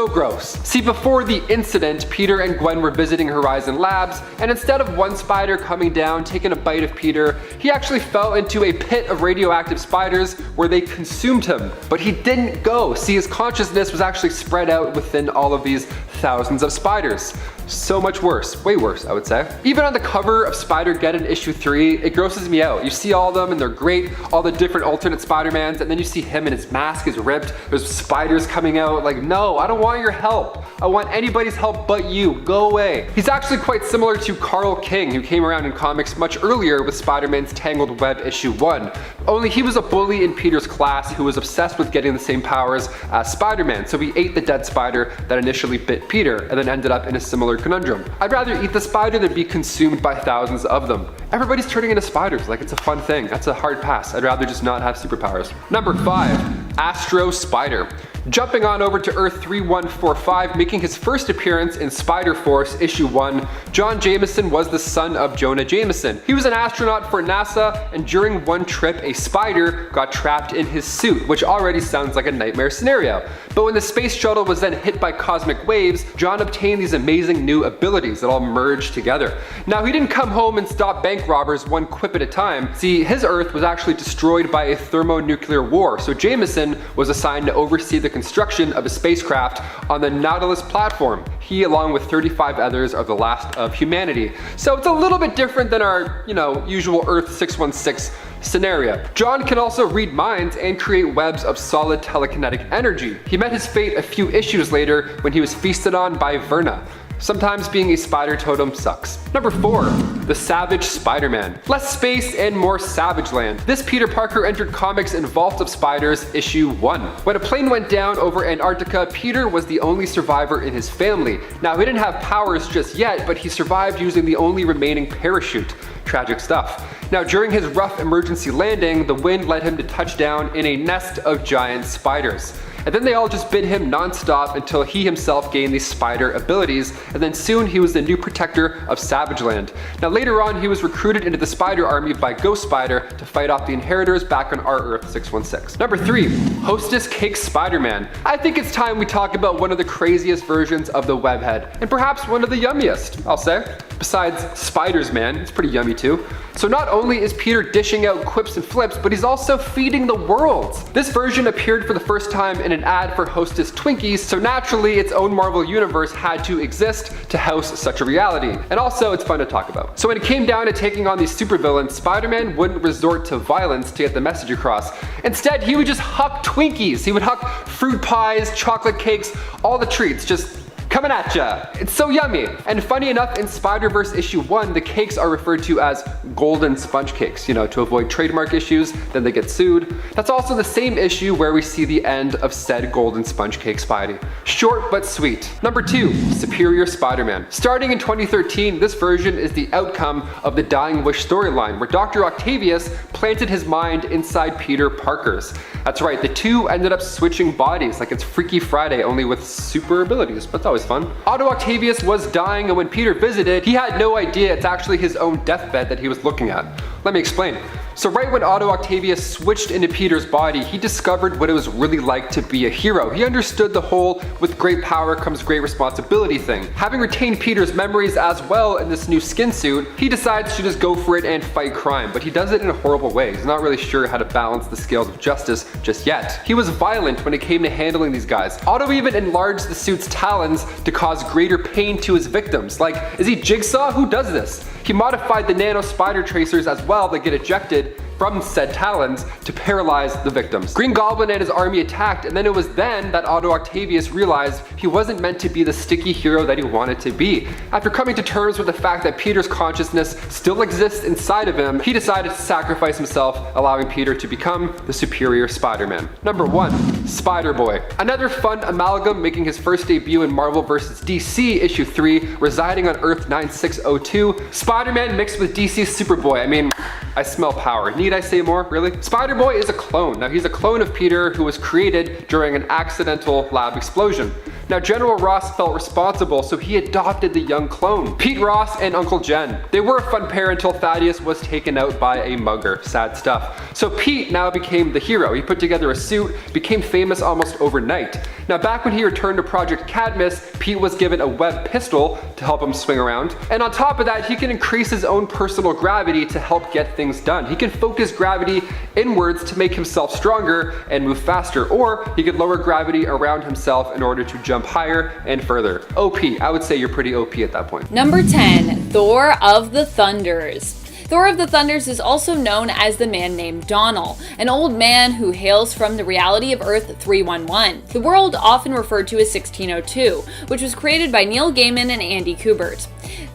gross. See, before the incident, Peter and Gwen were visiting Horizon Labs, and instead of one spider coming down, taking a bite of Peter, he actually fell into a pit of radioactive spiders where they consumed him. But he didn't go. See, his consciousness was actually spread out within all of these thousands of spiders. So much worse, way worse, I would say. Even on the cover of Spider-Geddon issue 3, it grosses me out. You see all of them and they're great, all the different alternate Spider-Mans, and then you see him and his mask is ripped, there's spiders coming out. Like, no, I don't want your help. I want anybody's help but you. Go away. He's actually quite similar to Carl King, who came around in comics much earlier with Spider-Man's Tangled Web issue 1. Only he was a bully in Peter's class who was obsessed with getting the same powers as Spider-Man, so he ate the dead spider that initially bit Peter and then ended up in a similar conundrum. I'd rather eat the spider than be consumed by thousands of them. Everybody's turning into spiders like it's a fun thing. That's a hard pass. I'd rather just not have superpowers. Number 5. ASTRO-SPIDER. Jumping on over to Earth 3145, making his first appearance in Spider Force issue 1, John Jameson was the son of Jonah Jameson. He was an astronaut for NASA, and during one trip a spider got trapped in his suit, which already sounds like a nightmare scenario. But when the space shuttle was then hit by cosmic waves, John obtained these amazing new abilities that all merged together. Now he didn't come home and stop bank robbers one quip at a time. See, his Earth was actually destroyed by a thermonuclear war, so Jameson was assigned to oversee the construction of a spacecraft on the Nautilus platform. He, along with 35 others, are the last of humanity. So it's a little bit different than our, usual Earth 616 scenario. John can also read minds and create webs of solid telekinetic energy. He met his fate a few issues later when he was feasted on by Verna. Sometimes being a spider totem sucks. Number 4, the Savage Spider-Man. Less space and more savage land. This Peter Parker entered comics in Vault of Spiders issue 1. When a plane went down over Antarctica, Peter was the only survivor in his family. Now he didn't have powers just yet, but he survived using the only remaining parachute. Tragic stuff. Now during his rough emergency landing, the wind led him to touch down in a nest of giant spiders. And then they all just bit him non-stop until he himself gained these spider abilities, and then soon he was the new protector of Savage Land. Now later on he was recruited into the spider army by Ghost Spider to fight off the inheritors back on our Earth 616. Number 3, Hostess Cakes Spider-Man. I think it's time we talk about one of the craziest versions of the webhead, and perhaps one of the yummiest, I'll say. Besides Spiders Man, it's pretty yummy too. So not only is Peter dishing out quips and flips, but he's also feeding the world. This version appeared for the first time in an ad for Hostess Twinkies, so naturally its own Marvel universe had to exist to house such a reality. And also it's fun to talk about. So when it came down to taking on these supervillains, Spider-Man wouldn't resort to violence to get the message across. Instead, he would just huck Twinkies. He would huck fruit pies, chocolate cakes, all the treats, just coming at ya. It's so yummy. And funny enough, in Spider-Verse issue 1, the cakes are referred to as golden sponge cakes, to avoid trademark issues, then they get sued. That's also the same issue where we see the end of said golden sponge cake Spidey. Short but sweet. Number 2, Superior Spider-Man. Starting in 2013, this version is the outcome of the Dying Wish storyline, where Dr. Octavius planted his mind inside Peter Parker's. That's right, the two ended up switching bodies like it's Freaky Friday, only with super abilities, but that was fun. Otto Octavius was dying, and when Peter visited, he had no idea it's actually his own deathbed that he was looking at. Let me explain. So right when Otto Octavius switched into Peter's body, he discovered what it was really like to be a hero. He understood the whole with great power comes great responsibility thing. Having retained Peter's memories as well in this new skin suit, he decides to just go for it and fight crime, but he does it in a horrible way. He's not really sure how to balance the scales of justice just yet. He was violent when it came to handling these guys. Otto even enlarged the suit's talons to cause greater pain to his victims. Like, is he Jigsaw? Who does this? He modified the nano spider tracers as well that get ejected from said talons to paralyze the victims. Green Goblin and his army attacked, and then it was then that Otto Octavius realized he wasn't meant to be the sticky hero that he wanted to be. After coming to terms with the fact that Peter's consciousness still exists inside of him, he decided to sacrifice himself, allowing Peter to become the superior Spider-Man. Number 1, Spider-Boy. Another fun amalgam making his first debut in Marvel vs. DC issue 3, residing on Earth 9602, Spider-Man mixed with DC's Superboy. I mean, I smell power. Need I say more, really? Spider-Boy is a clone. Now he's a clone of Peter who was created during an accidental lab explosion. Now General Ross felt responsible, so he adopted the young clone, Pete Ross and Uncle Jen. They were a fun pair until Thaddeus was taken out by a mugger. Sad stuff. So Pete now became the hero. He put together a suit, became famous almost overnight. Now back when he returned to Project Cadmus, Pete was given a web pistol to help him swing around. And on top of that, he can increase his own personal gravity to help get things done. He can focus gravity inwards to make himself stronger and move faster, or he could lower gravity around himself in order to jump higher and further. OP, I would say you're pretty OP at that point. Number 10, Thor of the Thunders. Thor of the Thunders is also known as the man named Donnell, an old man who hails from the reality of Earth 311, the world often referred to as 1602, which was created by Neil Gaiman and Andy Kubert.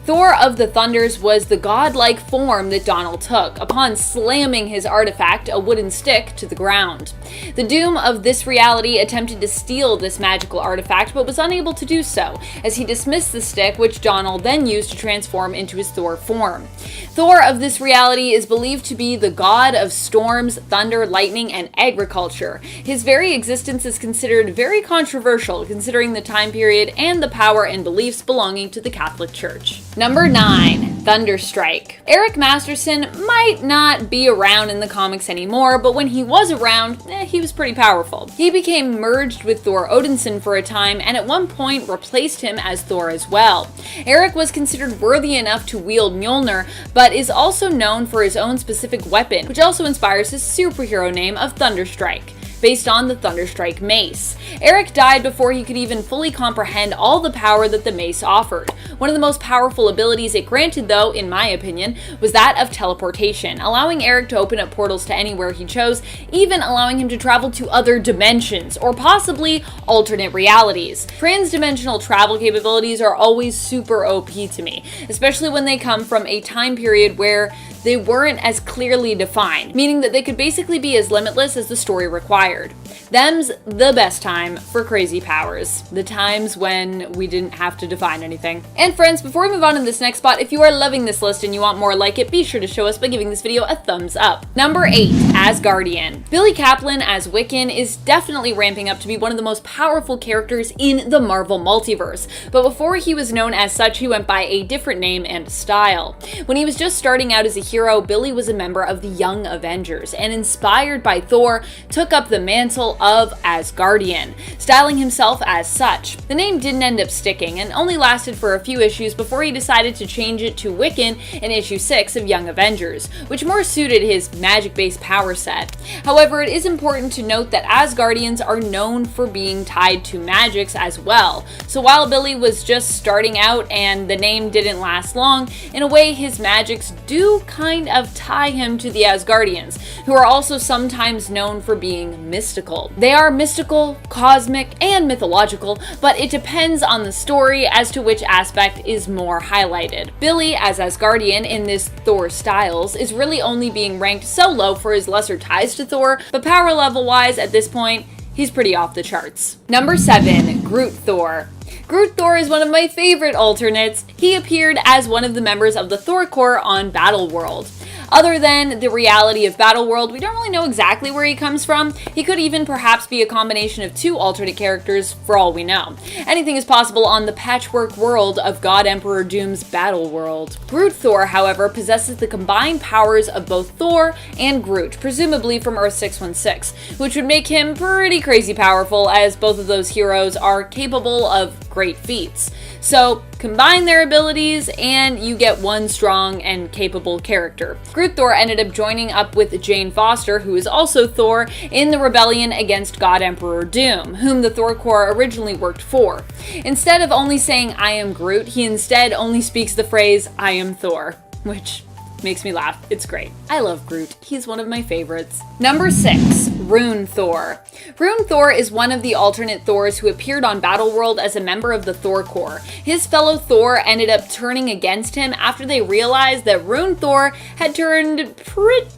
Thor of the Thunders was the godlike form that Donald took upon slamming his artifact, a wooden stick, to the ground. The Doom of this reality attempted to steal this magical artifact but was unable to do so, as he dismissed the stick, which Donald then used to transform into his Thor form. Thor of this reality is believed to be the god of storms, thunder, lightning, and agriculture. His very existence is considered very controversial considering the time period and the power and beliefs belonging to the Catholic Church. Number 9. Thunderstrike. Eric Masterson might not be around in the comics anymore, but when he was around, he was pretty powerful. He became merged with Thor Odinson for a time, and at one point replaced him as Thor as well. Eric was considered worthy enough to wield Mjolnir, but is also known for his own specific weapon, which also inspires his superhero name of Thunderstrike, based on the Thunderstrike mace. Eric died before he could even fully comprehend all the power that the mace offered. One of the most powerful abilities it granted, though, in my opinion, was that of teleportation, allowing Eric to open up portals to anywhere he chose, even allowing him to travel to other dimensions, or possibly alternate realities. Transdimensional travel capabilities are always super OP to me, especially when they come from a time period where they weren't as clearly defined, meaning that they could basically be as limitless as the story required. Them's the best time for crazy powers. The times when we didn't have to define anything. And friends, before we move on to this next spot, if you are loving this list and you want more like it, be sure to show us by giving this video a thumbs up. Number 8. Asgardian. Billy Kaplan as Wiccan is definitely ramping up to be one of the most powerful characters in the Marvel multiverse, but before he was known as such, he went by a different name and style. When he was just starting out as a hero, Billy was a member of the Young Avengers, and inspired by Thor, took up the mantle of Asgardian, styling himself as such. The name didn't end up sticking, and only lasted for a few issues before he decided to change it to Wiccan in issue 6 of Young Avengers, which more suited his magic-based power set. However, it is important to note that Asgardians are known for being tied to magics as well, so while Billy was just starting out and the name didn't last long, in a way his magics do kind of tie him to the Asgardians, who are also sometimes known for being mystical. They are mystical, cosmic, and mythological, but it depends on the story as to which aspect is more highlighted. Billy, as Asgardian in this Thor Styles, is really only being ranked so low for his lesser ties to Thor, but power level wise at this point, he's pretty off the charts. Number 7. Groot Thor. Groot Thor is one of my favorite alternates. He appeared as one of the members of the Thor Corps on Battleworld. Other than the reality of Battleworld, we don't really know exactly where he comes from. He could even perhaps be a combination of two alternate characters for all we know. Anything is possible on the patchwork world of God Emperor Doom's Battleworld. Groot Thor, however, possesses the combined powers of both Thor and Groot, presumably from Earth 616, which would make him pretty crazy powerful, as both of those heroes are capable of great feats. So combine their abilities and you get one strong and capable character. Groot Thor ended up joining up with Jane Foster, who is also Thor, in the rebellion against God Emperor Doom, whom the Thor Corps originally worked for. Instead of only saying "I am Groot," he instead only speaks the phrase "I am Thor," which makes me laugh. It's great. I love Groot. He's one of my favorites. Number 6. RUNE Thor. RUNE Thor is one of the alternate Thors who appeared on Battleworld as a member of the Thor Corps. His fellow Thor ended up turning against him after they realized that RUNE Thor had turned pretty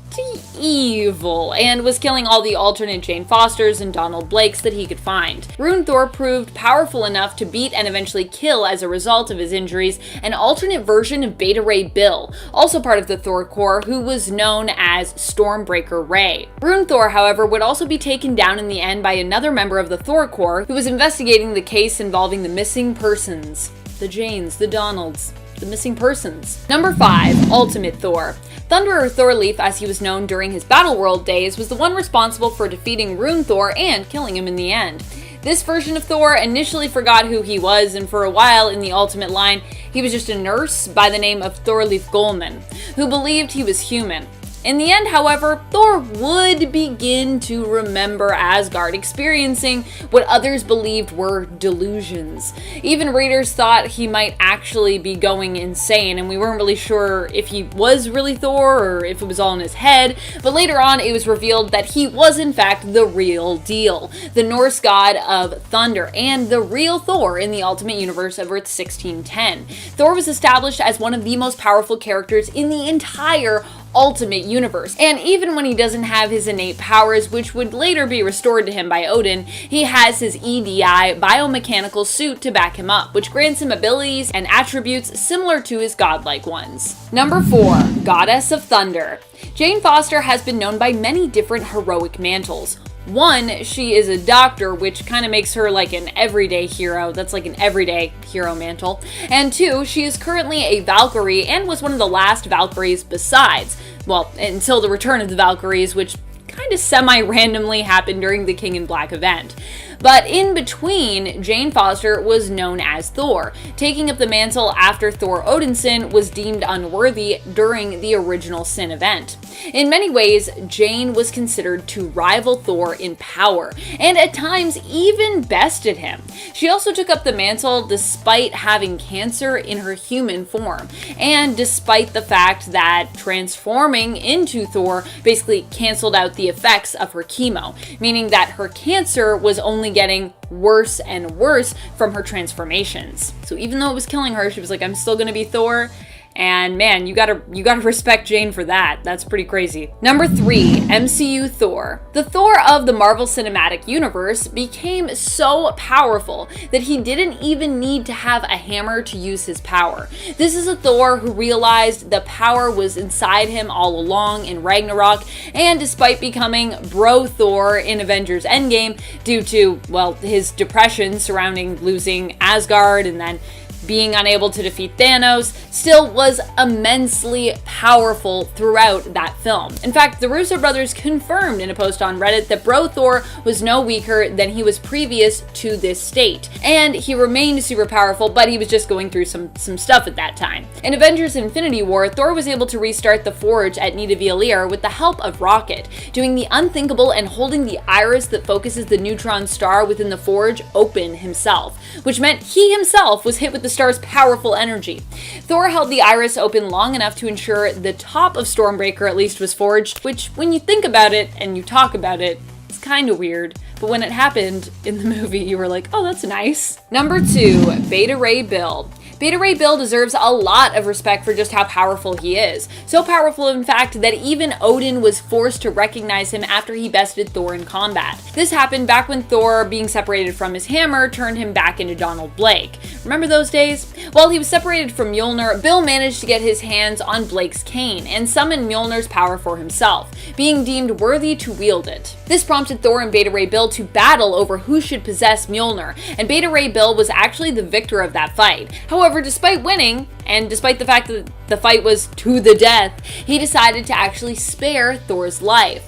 evil and was killing all the alternate Jane Fosters and Donald Blakes that he could find. RUNE Thor proved powerful enough to beat and eventually kill, as a result of his injuries, an alternate version of Beta Ray Bill, also part of the Thor Corps, who was known as Stormbreaker Ray. RUNE Thor, however, would also be taken down in the end by another member of the Thor Corps who was investigating the case involving the missing persons. The Janes, the Donalds, the missing persons. Number 5. Ultimate Thor. Thunderer Thorleif, as he was known during his Battleworld days, was the one responsible for defeating RUNE Thor and killing him in the end. This version of Thor initially forgot who he was, and for a while in the Ultimate line, he was just a nurse by the name of Thorleif Goleman, who believed he was human. In the end, however, Thor would begin to remember Asgard, experiencing what others believed were delusions. Even readers thought he might actually be going insane, and we weren't really sure if he was really Thor or if it was all in his head, but later on it was revealed that he was in fact the real deal, the Norse god of thunder, and the real Thor in the Ultimate Universe of Earth 1610. Thor was established as one of the most powerful characters in the entire Ultimate Universe, and even when he doesn't have his innate powers, which would later be restored to him by Odin, he has his EDI biomechanical suit to back him up, which grants him abilities and attributes similar to his godlike ones. Number 4. Goddess of Thunder. Jane Foster has been known by many different heroic mantles. One, she is a doctor, which kind of makes her like an everyday hero. That's like an everyday hero mantle. And two, she is currently a Valkyrie and was one of the last Valkyries besides, well, until the return of the Valkyries, which kind of semi-randomly happened during the King in Black event. But in between, Jane Foster was known as Thor, taking up the mantle after Thor Odinson was deemed unworthy during the original Sin event. In many ways, Jane was considered to rival Thor in power, and at times even bested him. She also took up the mantle despite having cancer in her human form, and despite the fact that transforming into Thor basically canceled out the effects of her chemo, meaning that her cancer was only getting worse and worse from her transformations. So even though it was killing her, she was like, I'm still gonna be Thor. And man, you gotta respect Jane for that. That's pretty crazy. Number 3, MCU Thor. The Thor of the Marvel Cinematic Universe became so powerful that he didn't even need to have a hammer to use his power. This is a Thor who realized the power was inside him all along in Ragnarok, and despite becoming bro Thor in Avengers Endgame due to, well, his depression surrounding losing Asgard and then being unable to defeat Thanos, still was immensely powerful throughout that film. In fact, the Russo brothers confirmed in a post on Reddit that Bro Thor was no weaker than he was previous to this state, and he remained super powerful, but he was just going through some stuff at that time. In Avengers Infinity War, Thor was able to restart the Forge at Nidavellir with the help of Rocket, doing the unthinkable and holding the iris that focuses the neutron star within the Forge open himself, which meant he himself was hit with the star's powerful energy. Thor held the iris open long enough to ensure the top of Stormbreaker at least was forged, which when you think about it and you talk about it, it's kind of weird. But when it happened in the movie, you were like, oh, that's nice. Number 2, Beta Ray Bill. Beta Ray Bill deserves a lot of respect for just how powerful he is. So powerful, in fact, that even Odin was forced to recognize him after he bested Thor in combat. This happened back when Thor, being separated from his hammer, turned him back into Donald Blake. Remember those days? While he was separated from Mjolnir, Bill managed to get his hands on Blake's cane and summon Mjolnir's power for himself, being deemed worthy to wield it. This prompted Thor and Beta Ray Bill to battle over who should possess Mjolnir, and Beta Ray Bill was actually the victor of that fight. However, despite winning, and despite the fact that the fight was to the death, he decided to actually spare Thor's life.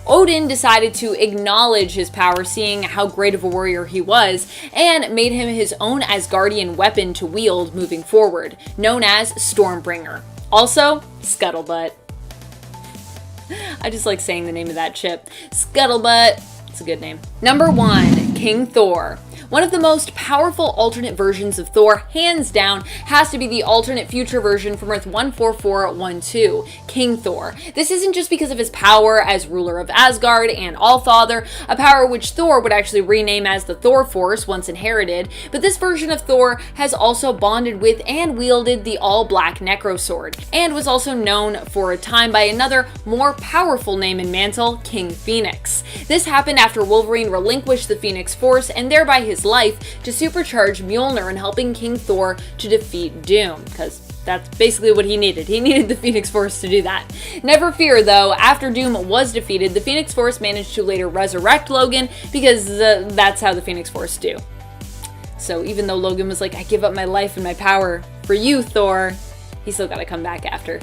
Odin decided to acknowledge his power, seeing how great of a warrior he was, and made him his own Asgardian weapon to wield moving forward, known as Stormbringer. Also, Scuttlebutt. I just like saying the name of that ship. Scuttlebutt. It's a good name. Number 1, King Thor. One of the most powerful alternate versions of Thor, hands down, has to be the alternate future version from Earth 14412, King Thor. This isn't just because of his power as ruler of Asgard and Allfather, a power which Thor would actually rename as the Thor Force once inherited, but this version of Thor has also bonded with and wielded the all-black Necrosword, and was also known for a time by another, more powerful name and mantle, King Phoenix. This happened after Wolverine relinquished the Phoenix Force and thereby his life to supercharge Mjolnir in helping King Thor to defeat Doom, because that's basically what he needed. He needed the Phoenix Force to do that. Never fear though, after Doom was defeated, the Phoenix Force managed to later resurrect Logan, because that's how the Phoenix Force do. So even though Logan was like, I give up my life and my power for you, Thor, he still gotta come back after.